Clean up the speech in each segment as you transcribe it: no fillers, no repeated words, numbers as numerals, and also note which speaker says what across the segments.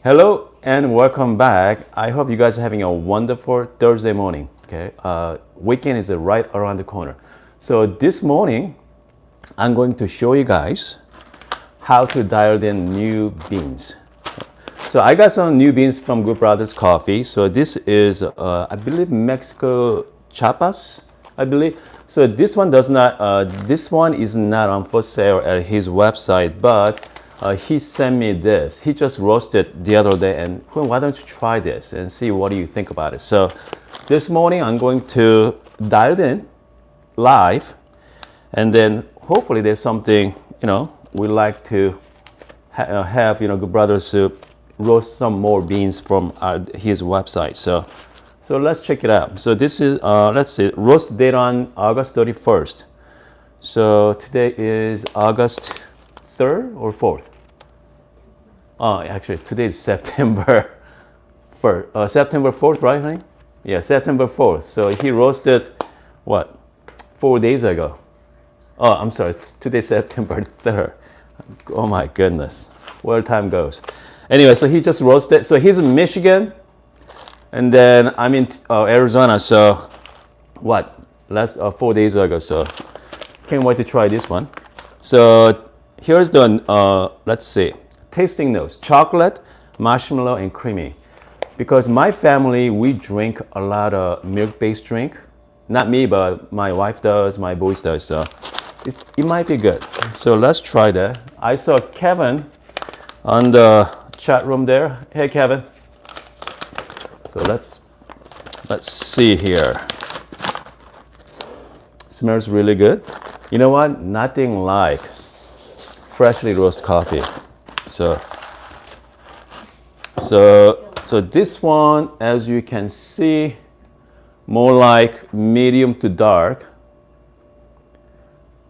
Speaker 1: Hello and welcome back. I hope you guys are having a wonderful Thursday morning. Okay, weekend is right around the corner. So this morning, I'm going to show you guys how to dial in new beans. So I got some new beans from Good Brothers Coffee. So this is, I believe, Mexico Chiapas, I believe. So this one does not, this one is not on for sale at his website, but he sent me this. He just roasted the other day, and why don't you try this and see what do you think about it. So this morning I'm going to dial it in live, and then hopefully there's something, we like to have, Good Brothers to roast some more beans from his website. So let's check it out. So this is, let's see, roast date on August 31st. So today is August 3rd or 4th? Oh, actually, today is September 1st. September 4th, right, honey? Yeah, September 4th. So he roasted, what, 4 days ago? Oh, I'm sorry, today's September 3rd. Oh my goodness, where time goes. Anyway, so he just roasted. So he's in Michigan, and then I'm in Arizona. So what, last 4 days ago. So can't wait to try this one. So here's the, let's see, tasting notes: chocolate, marshmallow, and creamy. Because my family, we drink a lot of milk-based drink. Not me, but my wife does, my boys does. So it might be good. So let's try that. I saw Kevin on the chat room there. Hey, Kevin. So let's see here. Smells really good. You know what? Nothing like freshly roasted coffee. So this one, as you can see, more like medium to dark.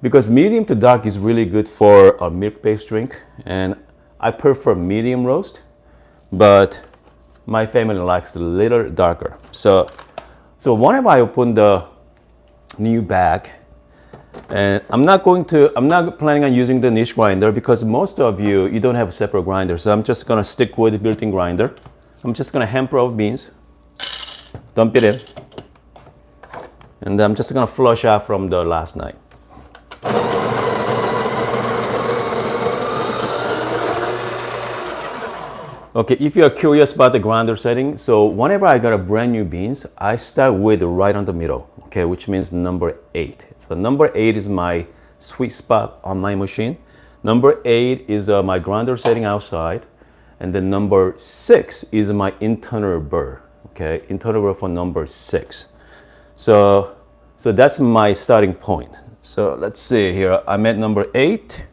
Speaker 1: Because medium to dark is really good for a milk-based drink, and I prefer medium roast, but my family likes a little darker. So whenever I open the new bag, and I'm not planning on using the niche grinder because most of you don't have a separate grinder. So I'm just gonna stick with the built-in grinder. I'm just gonna hamper of beans, dump it in, and I'm just gonna flush out from the last night. Okay, if you're curious about the grinder setting, so whenever I got a brand new beans, I start with right on the middle, okay, which means number 8. So number 8 is my sweet spot on my machine. Number 8 is my grinder setting outside, and then number 6 is my internal burr, okay, internal burr for number 6. So that's my starting point. So let's see here, I'm at number 8.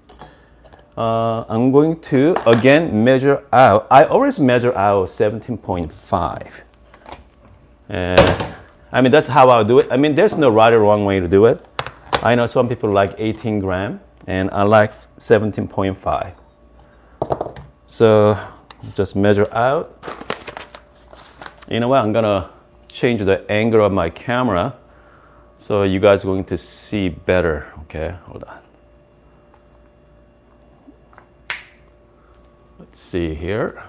Speaker 1: I'm going to, again, measure out. I always measure out 17.5. And I mean, that's how I'll do it. I mean, there's no right or wrong way to do it. I know some people like 18 gram, and I like 17.5. So just measure out. You know what? I'm gonna change the angle of my camera so you guys are going to see better. Okay, hold on. Let's see here.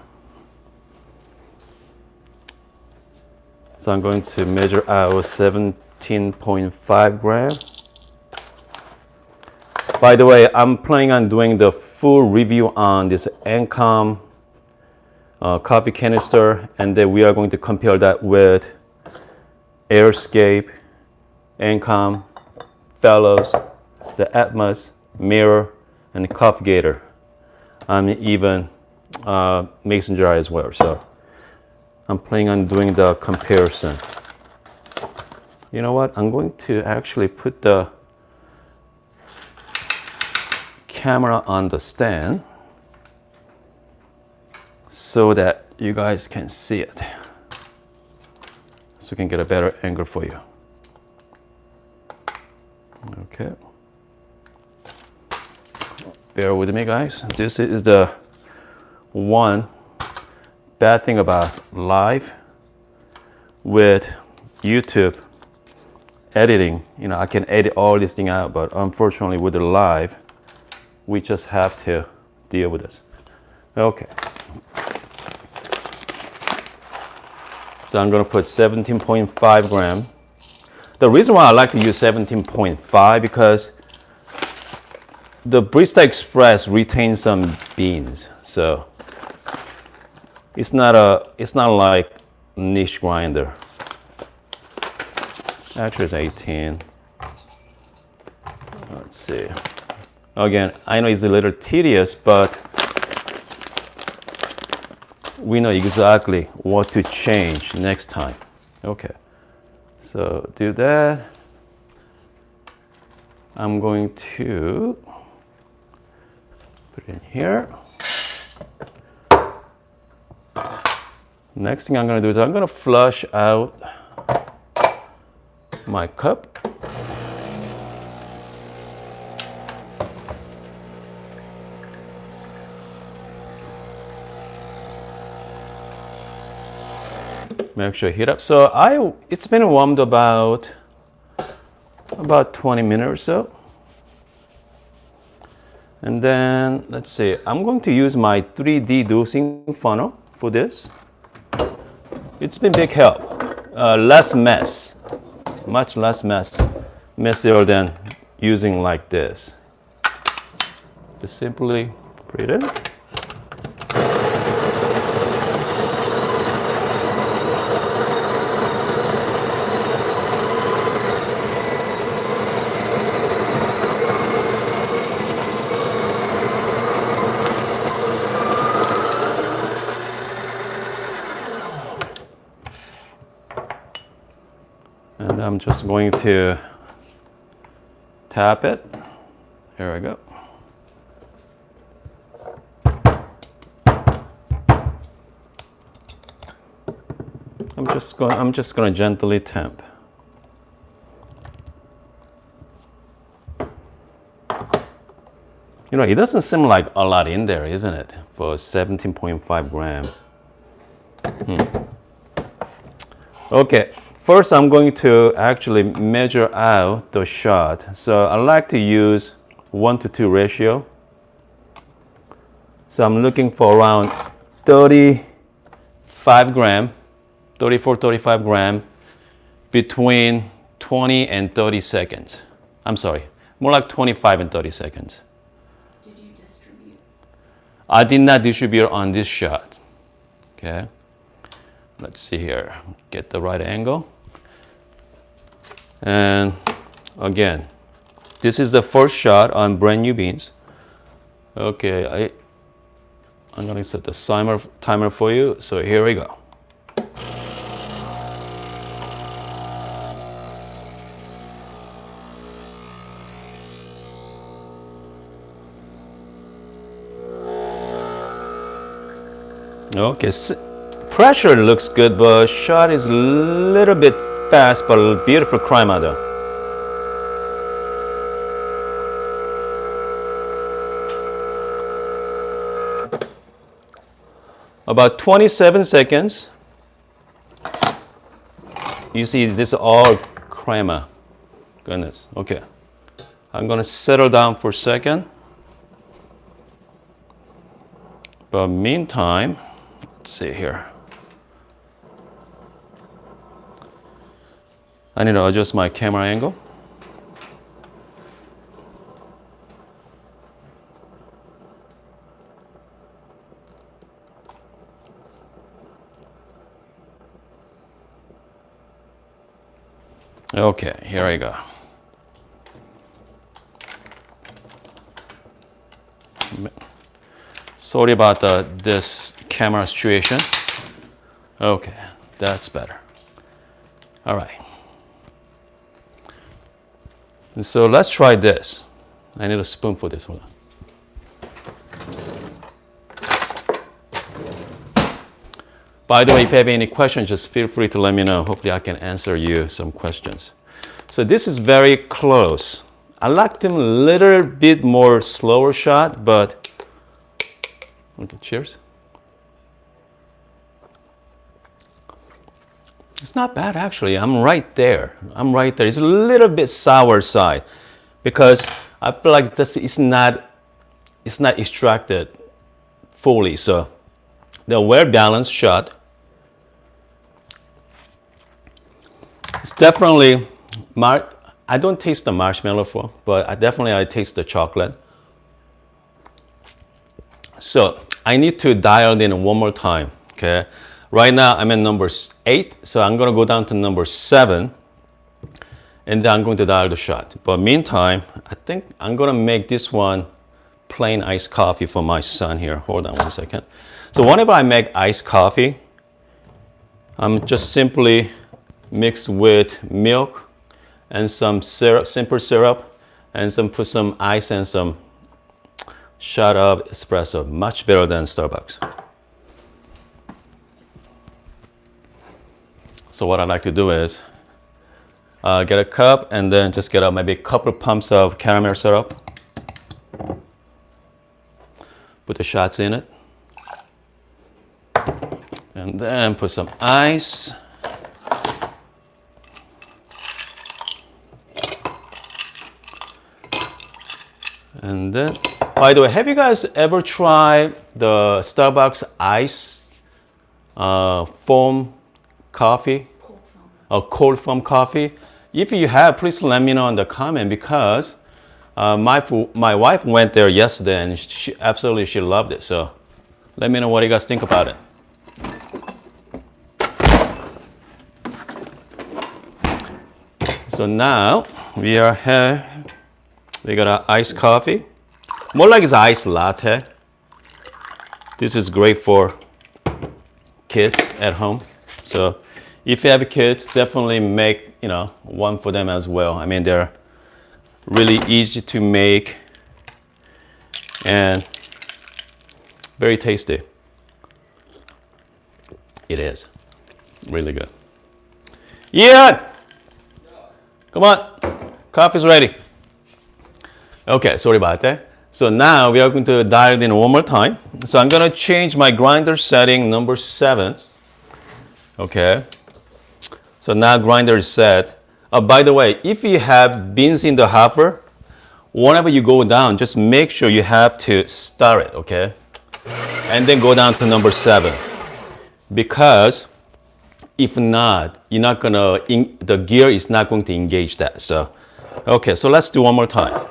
Speaker 1: So I'm going to measure out 17.5 grams. By the way, I'm planning on doing the full review on this Encom coffee canister, and then we are going to compare that with Airscape, Encom, Fellows, the Atmos, Mirror, and the Coffee Gator. Even mason jar as well. So I'm planning on doing the comparison. You know what? I'm going to actually put the camera on the stand so that you guys can see it. So we can get a better angle for you. Okay. Bear with me, guys. This is the one bad thing about live with YouTube editing. I can edit all this thing out, but unfortunately with the live, we just have to deal with this. Okay. So I'm gonna put 17.5 gram. The reason why I like to use 17.5 because the Barista Express retains some beans, so it's not like niche grinder. Actually, it's 18. Let's see. Again, I know it's a little tedious, but we know exactly what to change next time. Okay, so do that. I'm going to put it in here. Next thing I'm going to do is I'm going to flush out my cup. Make sure heat up. So it's been warmed about 20 minutes or so. And then let's see, I'm going to use my 3D dosing funnel for this. It's been big help. Less mess, much less messier than using like this. Just simply put it in. And I'm just going to tap it. Here we go. I'm just going to gently tamp. You know, it doesn't seem like a lot in there, isn't it? For 17.5 gram. Okay. First, I'm going to actually measure out the shot. So I like to use 1:2 ratio. So I'm looking for around 35 gram, 35 gram between 20 and 30 seconds. I'm sorry, more like 25 and 30 seconds.
Speaker 2: Did you distribute?
Speaker 1: I did not distribute on this shot. Okay. Let's see here. Get the right angle. And again, this is the first shot on brand new beans. Okay, I'm gonna set the timer for you. So here we go. Okay, pressure looks good, but shot is a little bit fast, but a beautiful crema though. About 27 seconds. You see, this is all crema. Goodness. Okay. I'm gonna settle down for a second. But meantime, let's see here. I need to adjust my camera angle. Okay, here I go. Sorry about this camera situation. Okay, that's better. All right. And so let's try this. I need a spoon for this. Hold on. By the way, if you have any questions, just feel free to let me know. Hopefully I can answer you some questions. So this is very close. I liked him a little bit more slower shot, but okay, cheers. It's not bad actually. I'm right there. It's a little bit sour side because I feel like this is not extracted fully. So the well balanced shot. It's definitely, I don't taste the marshmallow for, but I taste the chocolate. So I need to dial in one more time, okay? Right now I'm at number 8, so I'm gonna go down to number 7, and then I'm going to dial the shot. But meantime, I think I'm gonna make this one plain iced coffee for my son here. Hold on one second. So whenever I make iced coffee, I'm just simply mixed with milk and some syrup, simple syrup, and put some ice and some shot of espresso. Much better than Starbucks. So what I like to do is get a cup and then just get maybe a couple pumps of caramel syrup. Put the shots in it. And then put some ice. And then, by the way, have you guys ever tried the Starbucks ice foam coffee?
Speaker 2: Cold foam.
Speaker 1: Cold foam coffee? If you have, please let me know in the comment, because my wife went there yesterday and she loved it. So let me know what you guys think about it. So now we are here. We got our iced coffee. More like it's iced latte. This is great for kids at home. So if you have kids, definitely make one for them as well. I mean, they're really easy to make and very tasty. It is really good. Yeah. Come on, coffee's ready. Okay, sorry about that. So now we are going to dial it in one more time. So I'm gonna change my grinder setting number 7. Okay. So now grinder is set. By the way, if you have beans in the hopper, whenever you go down, just make sure you have to start it, okay? And then go down to number 7. Because if not, you're not gonna, the gear is not going to engage that. So, okay, so let's do one more time.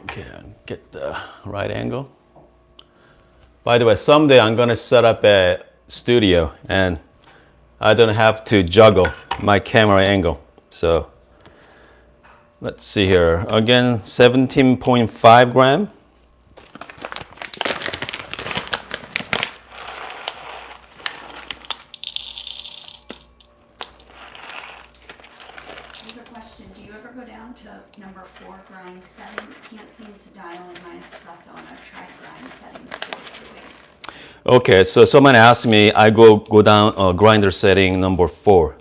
Speaker 1: Okay, get the right angle. By the way, someday I'm gonna set up a studio and I don't have to juggle my camera angle. So, let's see here. Again, 17.5 gram.
Speaker 2: Number 4, grind setting. Can't seem to dial in my espresso, and I've tried grind settings 4 through 8.
Speaker 1: Okay, so someone asked me, I go down grinder setting number 4.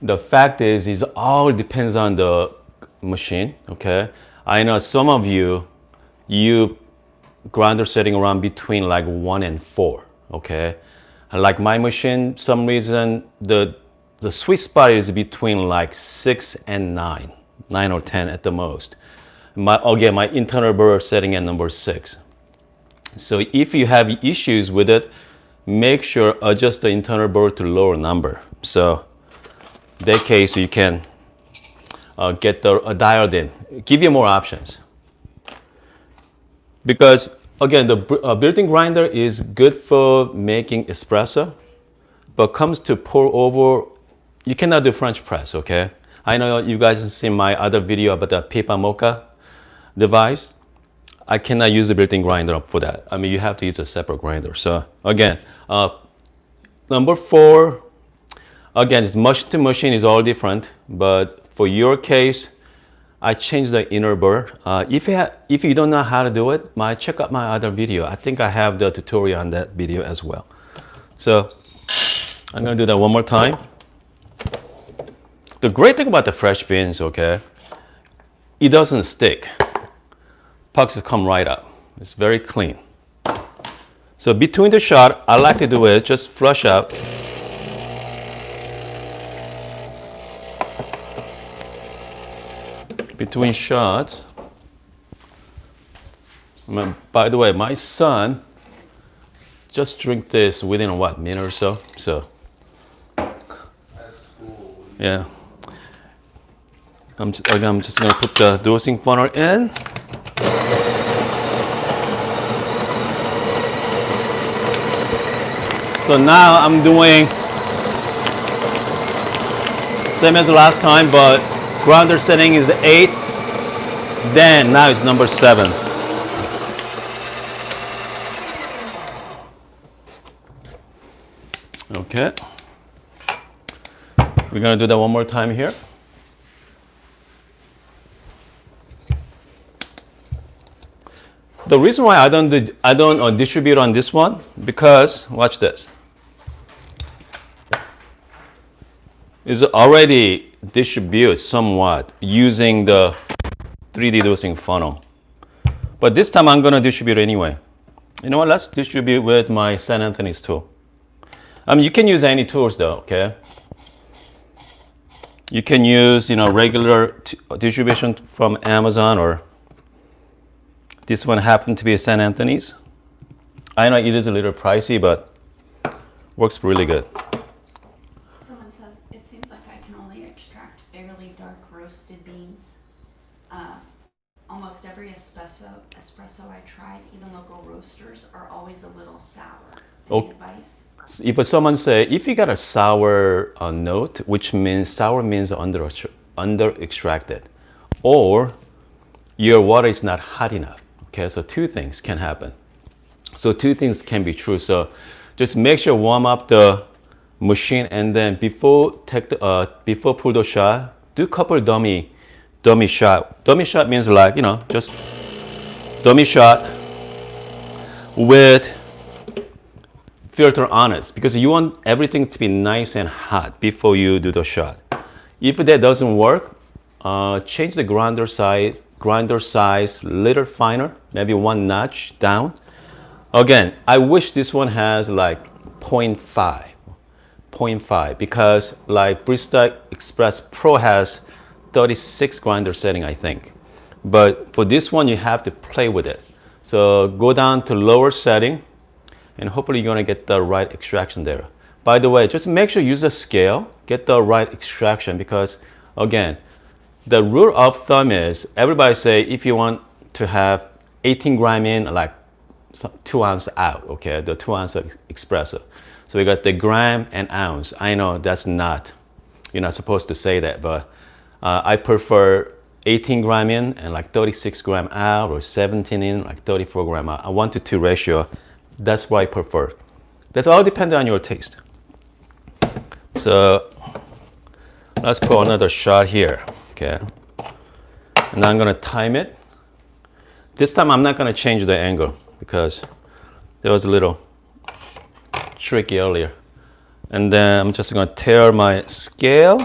Speaker 1: The fact is, it all depends on the machine, okay? I know some of you grinder setting around between like 1 and 4, okay? Like my machine, some reason, the sweet spot is between like 6 and 9 or 10 at the most. My internal burr setting at number 6. So if you have issues with it, make sure adjust the internal burr to lower number. So that case you can get the dialed in. Give you more options. Because again, the built-in grinder is good for making espresso, but comes to pour over, you cannot do French press, okay? I know you guys have seen my other video about the Pipa Mocha device. I cannot use the built-in grinder for that. I mean, you have to use a separate grinder. So again, number 4, again, it's machine to machine is all different, but for your case, I changed the inner burr. If you don't know how to do it, check out my other video. I think I have the tutorial on that video as well. So I'm gonna do that one more time. The great thing about the fresh beans, okay, it doesn't stick. Pucks come right up. It's very clean. So between the shot, I like to do it, just flush out. Between shots. By the way, my son just drink this within what, minute or so. So Yeah. I'm just gonna put the dosing funnel in. So now I'm doing same as last time, but grinder setting is 8. Then now it's number 7. Okay. We're gonna do that one more time here. The reason why I don't distribute on this one, because watch this, is already distribute somewhat using the 3D dosing funnel. But this time I'm gonna distribute anyway. You know what? Let's distribute with my St. Anthony's tool. You can use any tools though. Okay. You can use regular distribution from Amazon, or this one happened to be a St. Anthony's. I know it is a little pricey, but works really good.
Speaker 2: Someone says, it seems like I can only extract fairly dark roasted beans. Almost every espresso I tried, even local roasters, are always a little sour. Any advice?
Speaker 1: If someone say, if you got a sour note, which means sour means under extracted, or your water is not hot enough. Okay, so two things can happen. So two things can be true. So just make sure warm up the machine, and then before pull the shot, do couple dummy shot. Dummy shot means like just dummy shot with filter on it, because you want everything to be nice and hot before you do the shot. If that doesn't work, change the grinder size little finer, maybe one notch down. Again, I wish this one has like 0.5, because like Barista Express Pro has 36 grinder setting, I think. But for this one, you have to play with it. So go down to lower setting, and hopefully you're gonna get the right extraction there. By the way, just make sure you use a scale, get the right extraction, because again, the rule of thumb is everybody say if you want to have 18 gram in, like 2 ounce out, okay, the 2 ounce espresso. So we got the gram and ounce. I know that's not, you're not supposed to say that, but I prefer 18 gram in and like 36 gram out, or 17 in, like 34 gram out. A 1-to-2 ratio. That's what I prefer. That's all dependent on your taste. So let's put another shot here, okay? And I'm gonna time it. This time I'm not gonna change the angle, because there was a little tricky earlier. And then I'm just gonna tear my scale.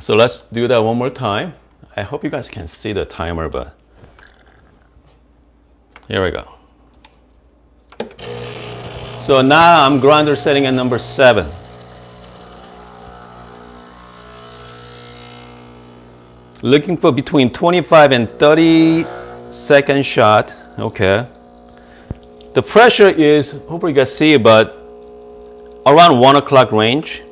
Speaker 1: So let's do that one more time. I hope you guys can see the timer, but here we go. So now I'm grinder setting at number 7. Looking for between 25 and 30 second shot. Okay. The pressure is, hopefully you guys see it, but around 1 o'clock range.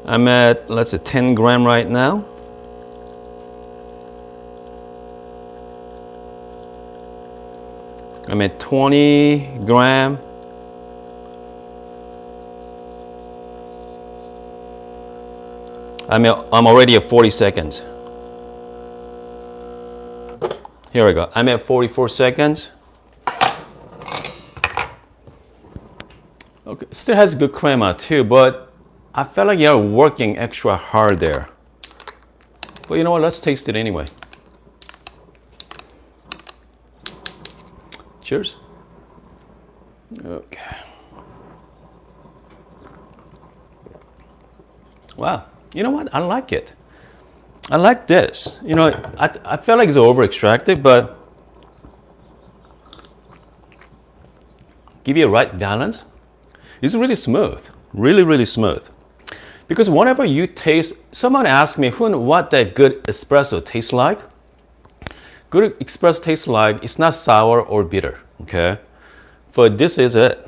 Speaker 1: I'm at, let's say, 10 gram right now. I'm at 20 gram. I'm already at 40 seconds. Here we go. I'm at 44 seconds. Okay, still has good crema too, but I felt like you're working extra hard there. But you know what? Let's taste it anyway. Cheers. Okay. Wow. You know what? I like it. I like this. You know, I felt like it's over extracted, but give you a right balance. It's really smooth. Really, really smooth. Because whenever you taste, someone asked me what that good espresso tastes like. Good espresso tastes like it's not sour or bitter, okay? but this is it.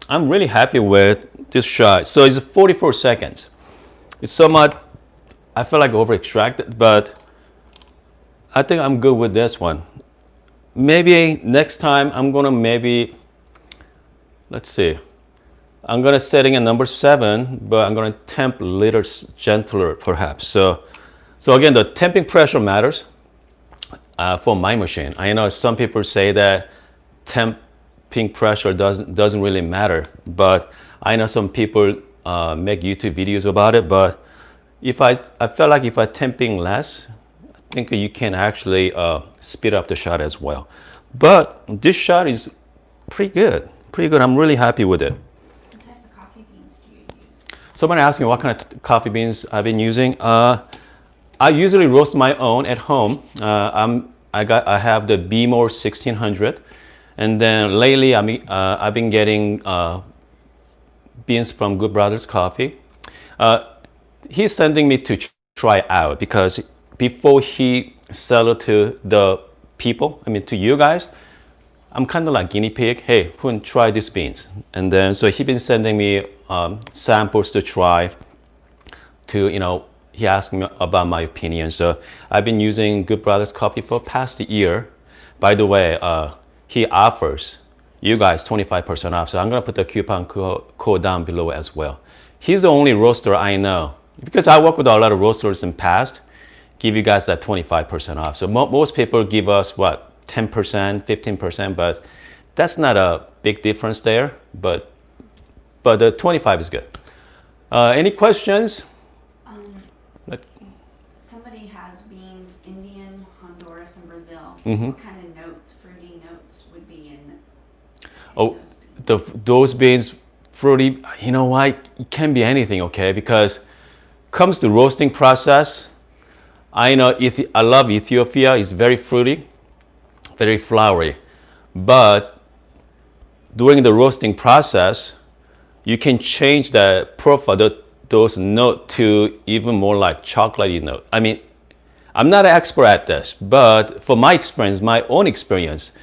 Speaker 1: I'm really happy with this shot. So it's 44 seconds. It's somewhat, I feel like over extracted, but I think I'm good with this one. Maybe next time I'm gonna let's see. I'm gonna setting a number 7, but I'm gonna temp a little gentler perhaps. So again, the temping pressure matters for my machine. I know some people say that temping pressure doesn't really matter, but I know some people make YouTube videos about it. But if I feel like if I temping less, I think you can actually speed up the shot as well. But this shot is pretty good. I'm really happy with it.
Speaker 2: What type of coffee beans do you use?
Speaker 1: Somebody asked me what kind of coffee beans I've been using. I usually roast my own at home. I have the Bmore 1600, and then lately I've been getting beans from Good Brothers Coffee. He's sending me to try out because before he sell it to the people, to you guys, I'm kind of like guinea pig. Hey, Hun, try these beans. And then, so he's been sending me samples to try to, he asked me about my opinion. So I've been using Good Brothers Coffee for past year. By the way, he offers you guys 25% off. So I'm gonna put the coupon code down below as well. He's the only roaster I know, because I work with a lot of roasters in past, give you guys that 25% off. So most people give us what? 10%, 15%, but that's not a big difference there. But the 25 is good. Any questions?
Speaker 2: Somebody has beans, Indian, Honduras, and Brazil.
Speaker 1: Mm-hmm.
Speaker 2: What kind of notes, fruity notes, would be in
Speaker 1: Oh,
Speaker 2: those beans?
Speaker 1: those beans, fruity. You know what? It can be anything, okay? Because comes to roasting process, I know I love Ethiopia. It's very fruity, very flowery, but during the roasting process, you can change the profile, those note to even more like chocolatey note. I'm not an expert at this, but for my experience, my own experience,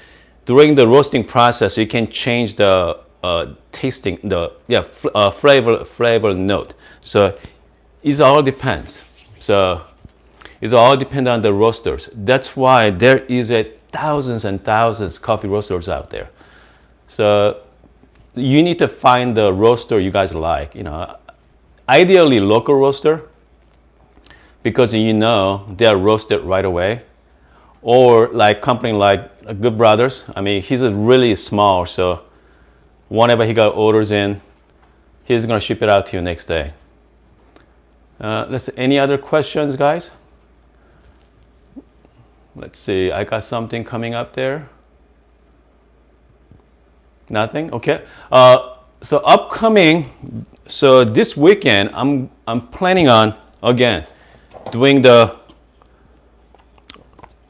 Speaker 1: during the roasting process, you can change the tasting, flavor note. So it all depends. So it all depends on the roasters. That's why there is thousands and thousands coffee roasters out there. So you need to find the roaster you guys like. Ideally local roaster, because they are roasted right away. Or like company like Good Brothers. He's really small, so whenever he got orders in, he's gonna ship it out to you next day. Let's see, any other questions, guys? Let's see, I got something coming up there. Nothing? Okay. So upcoming, so this weekend, I'm planning on, again, doing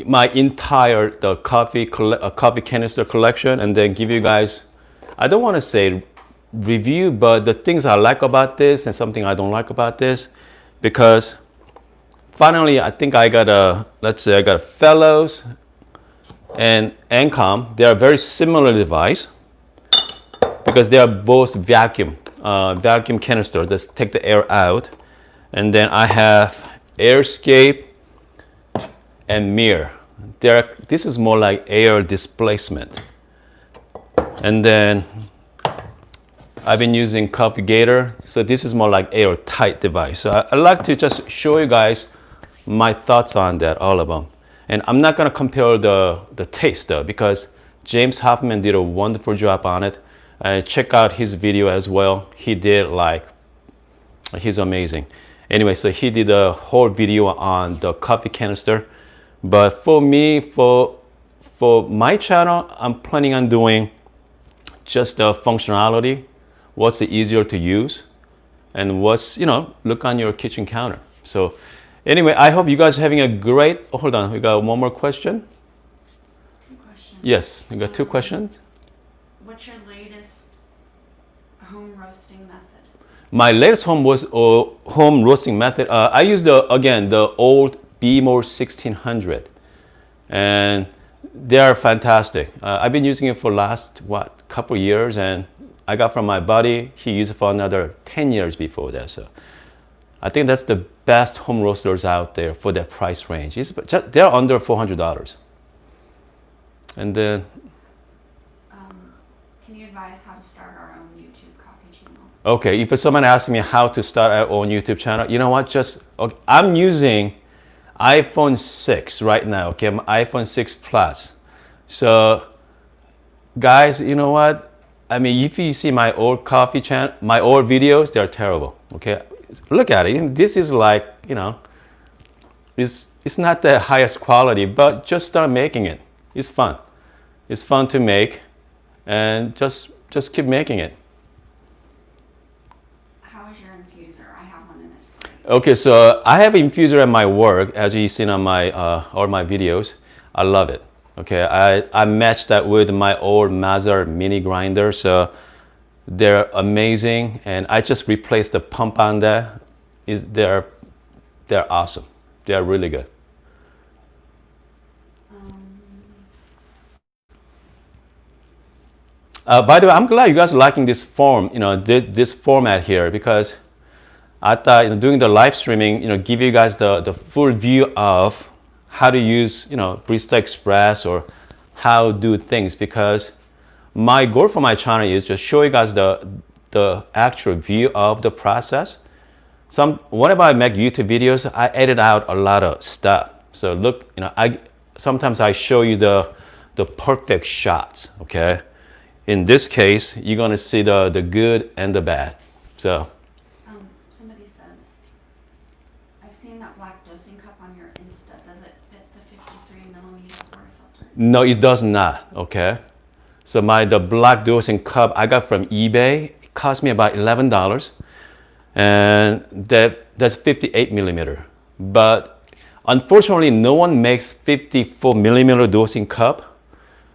Speaker 1: my entire coffee canister collection, and then give you guys, I don't want to say review, but the things I like about this and something I don't like about this, because finally I think I got a Fellows and Encom. They are very similar device because they are both vacuum canister that take the air out, and then I have Airscape and Mirror. This is more like air displacement. And then I've been using Coffee Gator, so this is more like airtight device. So I like to just show you guys my thoughts on that, all of them. And I'm not gonna compare the taste though, because James Hoffman did a wonderful job on it. Check out his video as well. He's amazing. Anyway, so he did a whole video on the coffee canister. But for me, for my channel, I'm planning on doing just the functionality, what's easier to use, and what's, look on your kitchen counter. So anyway, I hope you guys are having a great, hold on, we got one more question.
Speaker 2: Two questions.
Speaker 1: Yes, we got two questions.
Speaker 2: What's your latest home roasting method?
Speaker 1: My latest home roasting method, I use the old Bmore 1600, and They are fantastic. I've been using it for last couple years, and I got from my buddy. He used it for another 10 years before that. So I think that's the best home roasters out there for that price range. They're under $400. And then,
Speaker 2: can you advise how to start our own YouTube coffee channel?
Speaker 1: okay, if someone asks me how to start our own YouTube channel, you know what? Okay, I'm using iPhone 6 right now. Okay, I'm iPhone 6 Plus. So, guys, you know what? I mean, if you see my old coffee channel, my old videos, they're terrible. Okay, look at it. This is like, you know, it's not the highest quality, but just start making it. It's fun. It's fun to make, and just keep making it.
Speaker 2: How is your infuser? I have one and it's great.
Speaker 1: Okay, so I have infuser at my work, as you've seen on my all my videos. I love it. Okay, I matched that with my old Mazar mini grinder, so they're amazing, and I just replaced the pump on that. They're awesome. They're really good. By the way, I'm glad you guys are liking this form, you know, this format here, because I thought, you know, doing the live streaming, you know, give you guys the full view of how to use, you know, Barista Express or how to do things, because my goal for my channel is just show you guys the actual view of the process. Whenever I make YouTube videos, I edit out a lot of stuff. So look, you know, sometimes I show you the perfect shots, okay? In this case, you're gonna see the good and the bad. So.
Speaker 2: Somebody says, I've seen that black dosing cup on your Insta. Does it fit the 53 millimeter portafilter?
Speaker 1: No, it does not, okay? So the black dosing cup I got from eBay, it cost me about $11. And that's 58 millimeter. But unfortunately, no one makes 54 millimeter dosing cup,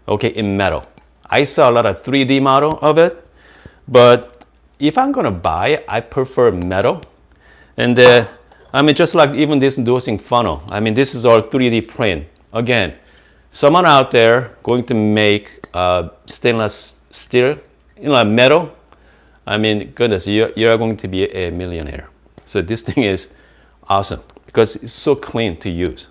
Speaker 1: okay, in metal. I saw a lot of 3D model of it, but if I'm gonna buy it, I prefer metal. And I mean, just like even this dosing funnel, I mean, this is all 3D print. Again, someone out there going to make stainless steel, you know, metal. I mean, goodness, you're going to be a millionaire. So this thing is awesome because it's so clean to use.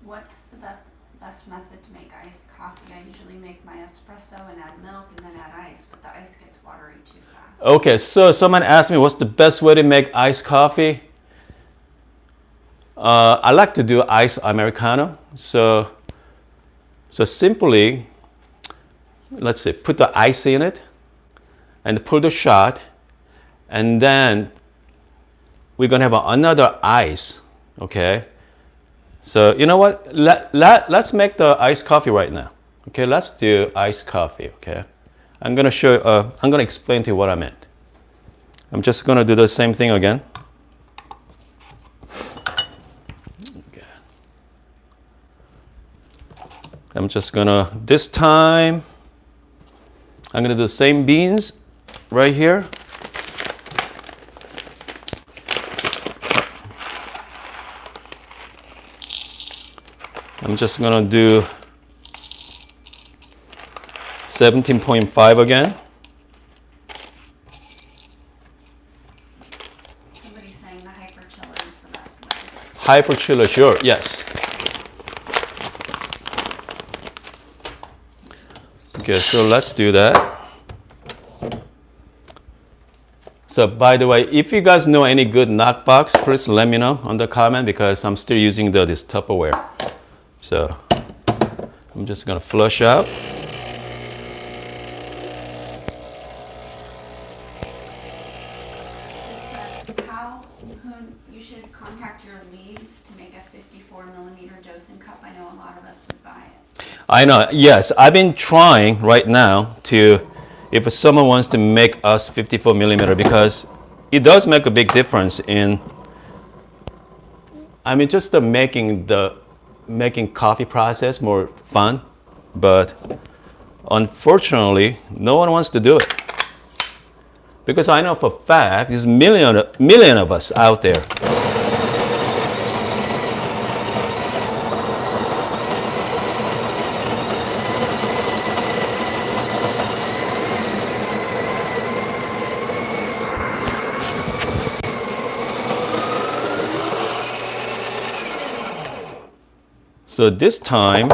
Speaker 2: What's the best method to make iced coffee? I usually make my espresso and add milk and then add ice, but the ice gets watery too fast.
Speaker 1: Okay, so someone asked me what's the best way to make iced coffee. I like to do iced Americano. So simply, let's say, put the ice in it and pull the shot, and then we're gonna have another ice, okay? So you know what? Let's make the iced coffee right now. Okay, let's do iced coffee. Okay, I'm gonna explain to you what I meant. I'm just gonna do the same thing again. Okay. I'm just gonna this time. I'm gonna do the same beans right here. I'm just gonna do 17.5 again.
Speaker 2: Somebody's saying the hyper chiller is the best way.
Speaker 1: Hyper chiller, sure, yes. Okay, so let's do that. So by the way, if you guys know any good knockbox, please let me know on the comment because I'm still using this Tupperware. So I'm just gonna flush out.
Speaker 2: It says whom you should contact your leads to make a 54 millimeter dosing cup. I know a lot of us would buy it.
Speaker 1: I know, yes. I've been trying right now if someone wants to make us 54 millimeter, because it does make a big difference in, I mean, just making coffee process more fun, but unfortunately, no one wants to do it. Because I know for a fact, there's million of us out there. So this time,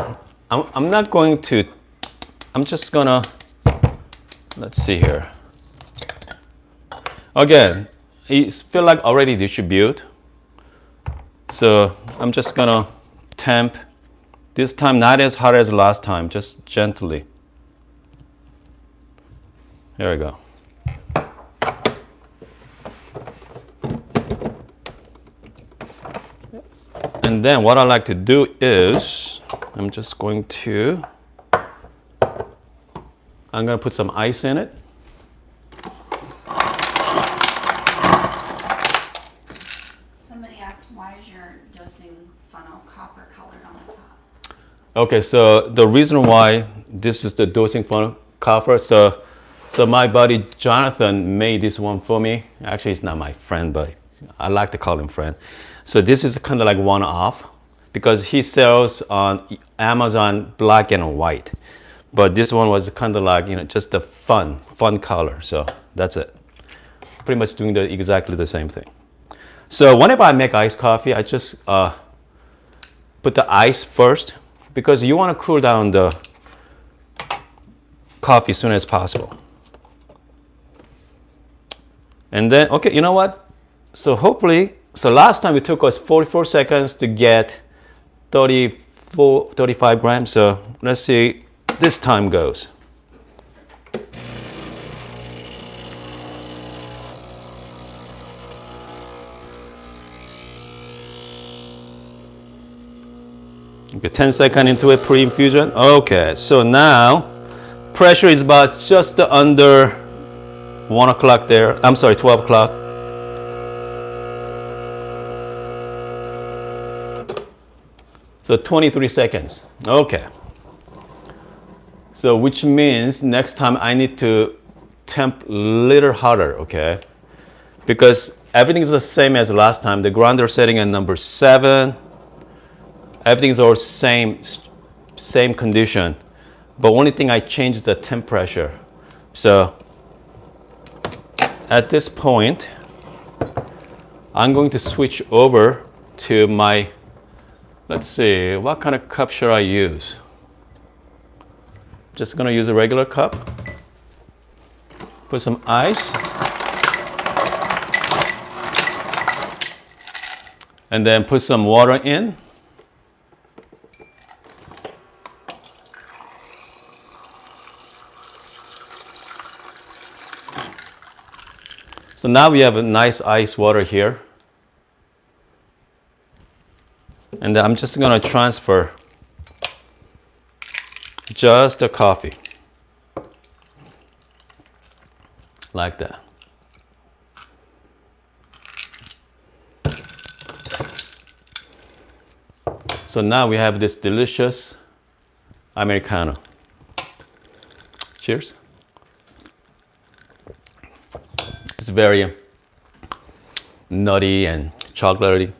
Speaker 1: I'm not going to, I'm just gonna, let's see here. Again, it feel like already distribute. So I'm just gonna temp. This time not as hot as last time, just gently. There we go. And then what I like to do is, I'm gonna put some ice in it.
Speaker 2: Somebody asked, why is your dosing funnel copper colored on the top?
Speaker 1: Okay, so the reason why this is the dosing funnel copper, so my buddy Jonathan made this one for me. Actually, it's not my friend, but I like to call him friend. So this is kind of like one-off because he sells on Amazon black and white. But this one was kind of like, just a fun color. So that's it. Pretty much doing exactly the same thing. So whenever I make iced coffee, I just put the ice first because you want to cool down the coffee as soon as possible. And then, okay, you know what? So hopefully, last time it took us 44 seconds to get 35 grams. So let's see this time goes. Okay, 10 seconds into it, pre-infusion. Okay, so now pressure is about just under 1 o'clock there. I'm sorry, 12 o'clock. So 23 seconds. Okay. So which means next time I need to temp a little harder, okay? Because everything is the same as last time. The grinder setting at number 7. Everything's all same condition. But only thing I changed the temp pressure. So at this point, I'm going to switch over to my, let's see, what kind of cup should I use? Just gonna use a regular cup. Put some ice. And then put some water in. So now we have a nice ice water here. And then I'm just gonna transfer just the coffee. Like that. So now we have this delicious Americano. Cheers. It's very nutty and chocolatey.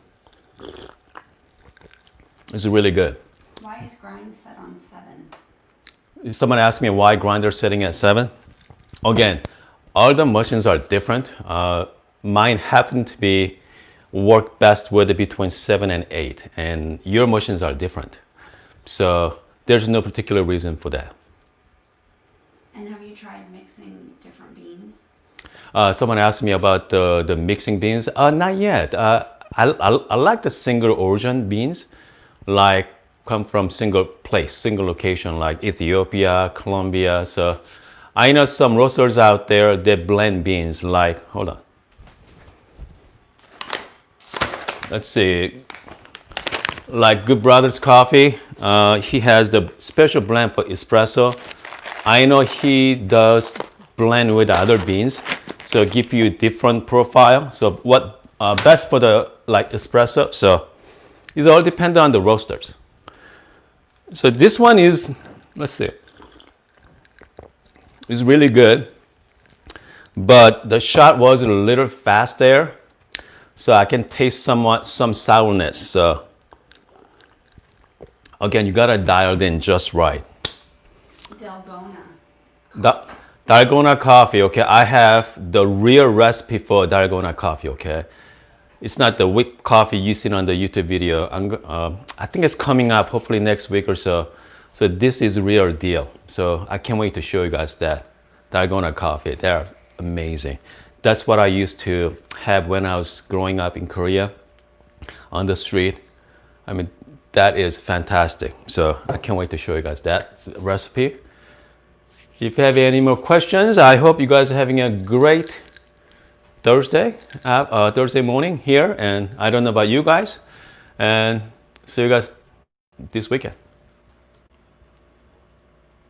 Speaker 1: It's really good.
Speaker 2: Why is grind set on 7?
Speaker 1: Someone asked me why grinder setting at 7. Again, all the machines are different. Mine happen to be work best with between 7 and 8, and your machines are different. So there's no particular reason for that.
Speaker 2: And have you tried mixing different beans?
Speaker 1: Someone asked me about the mixing beans. Not yet. I like the single origin beans, like come from single place, single location, like Ethiopia, Colombia. So I know some roasters out there that blend beans like, hold on. Let's see, like Good Brothers Coffee. He has the special blend for espresso. I know he does blend with other beans, so give you different profile. So what best for the like espresso. So it all depends on the roasters. So this one is, let's see, is really good, but the shot was a little fast there, so I can taste some sourness. So again, you gotta dial it in just right. Dalgona coffee, okay. I have the real recipe for Dalgona coffee, okay. It's not the whipped coffee you see on the YouTube video. I think it's coming up hopefully next week or so. So this is real deal. So I can't wait to show you guys that Dalgona coffee. They're amazing. That's what I used to have when I was growing up in Korea on the street. I mean, that is fantastic. So I can't wait to show you guys that recipe. If you have any more questions, I hope you guys are having a great Thursday morning here. And I don't know about you guys. And see you guys this weekend.